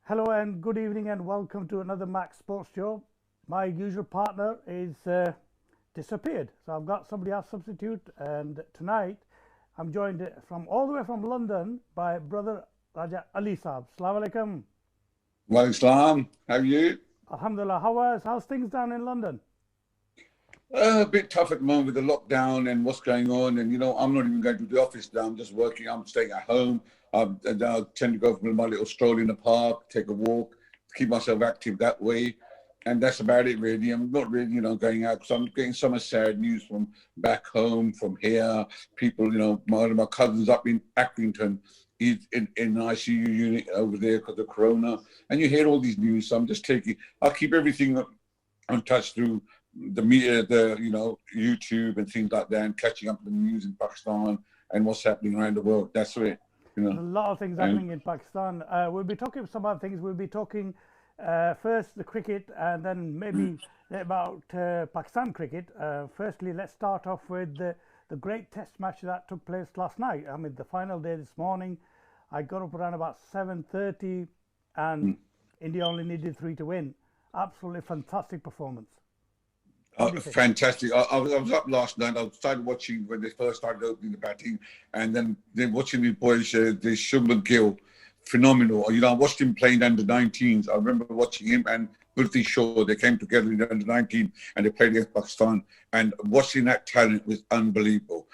Hello and good evening and welcome to another Max Sports Show. My usual partner is disappeared, so I've got somebody else substitute. And tonight I'm joined from all the way from London by brother Raja Ali Saab. Assalamu alaikum. Well, Islam, how are you? Alhamdulillah. How's things down in London? A bit tough at the moment with the lockdown and what's going on. And, I'm not even going to the office now. I'm just working. I'm staying at home. I tend to go for my little stroll in the park, take a walk, keep myself active that way. And that's about it, really. I'm not really, going out because I'm getting so much sad news from back home, from here. People, one of my cousins up in Accrington, he's in an ICU unit over there because of Corona. And you hear all these news. So I'll keep everything on touch through the media, YouTube and things like that, and catching up with the news in Pakistan and what's happening around the world. That's it. There's a lot of things happening in Pakistan. We'll be talking some other things. We'll be talking first the cricket and then maybe about Pakistan cricket. Firstly, let's start off with the great test match that took place last night. I mean, the final day this morning. I got up around about 7:30 and India only needed 3 to win. Absolutely fantastic performance. Fantastic. I was up last night. I started watching when they first started opening the batting, and then watching the boys, the Shubman Gill, phenomenal. I watched him playing under 19s. I remember watching him and Prithvi Shaw. They came together in the under 19 and they played against Pakistan. And watching that talent was unbelievable.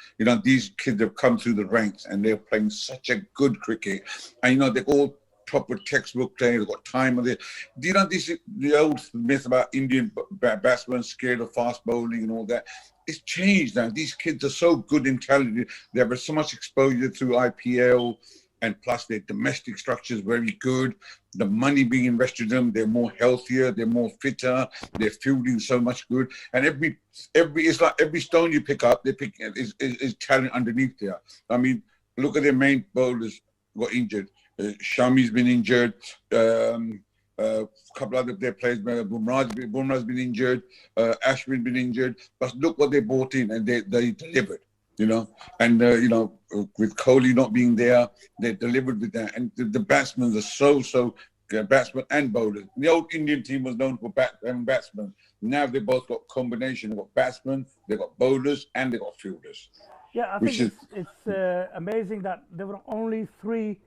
These kids have come through the ranks and they're playing such a good cricket. And they're all proper textbook players. They've got time on it. The old myth about Indian batsmen scared of fast bowling and all that. It's changed now. These kids are so good and talented. They have so much exposure through IPL, and plus their domestic structure is very good. The money being invested in them, they're more healthier, they're more fitter, they're fielding so much good. And it's like every stone you pick up, is talent underneath there. I mean, look at their main bowlers got injured. Shami's been injured. A couple other their players, Bumrah's been injured. Ashwin been injured. But look what they brought in, and they delivered. And with Kohli not being there, they delivered with that. And the batsmen are so batsmen and bowlers. The old Indian team was known for batsmen. Now they both got combination. They've got batsmen, they've got bowlers, and they've got fielders. Yeah, I think it's amazing that there were only 3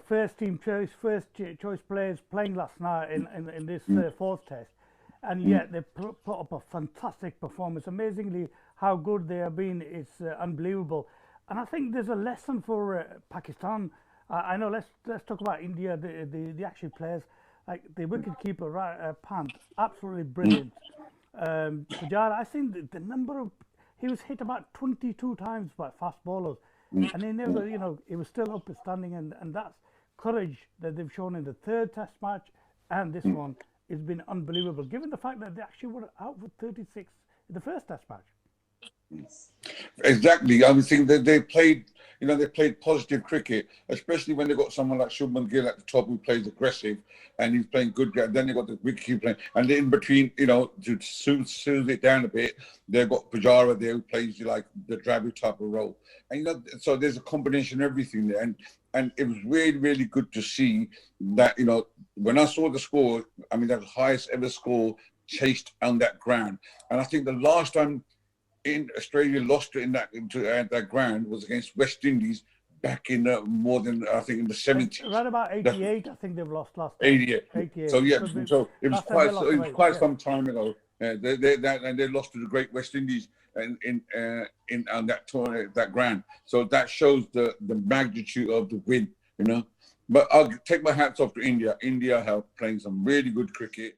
first choice players playing last night in this fourth test, and yet they put up a fantastic performance. Amazingly, how good they have been is unbelievable. And I think there's a lesson for Pakistan. I know. Let's talk about India. The actual players, like the wicketkeeper Pant, absolutely brilliant. Pujara, I think the number of he was hit about 22 times by fast bowlers. And he never, he was still up and standing, and that's courage that they've shown in the third test match and this one. It's been unbelievable, given the fact that they actually were out for 36 in the first test match. Exactly. I was thinking that they played positive cricket, especially when they got someone like Shubman Gill at the top who plays aggressive and he's playing good. Then they got the wicketkeeper playing, and then in between, to soothe it down a bit, they've got Pujara there who plays like the Dravid type of role, and so there's a combination of everything there, and it was really, really good to see that. When I saw the score, I mean, that was the highest ever score chased on that ground, and I think the last time in Australia lost it at that ground was against West Indies back in more than, I think, in the 70s. Right about 88, I think they've lost last time. 88. So yeah, so it was quite some time ago. They lost to the great West Indies on that ground. So that shows the magnitude of the win. But I'll take my hats off to India. India have playing some really good cricket.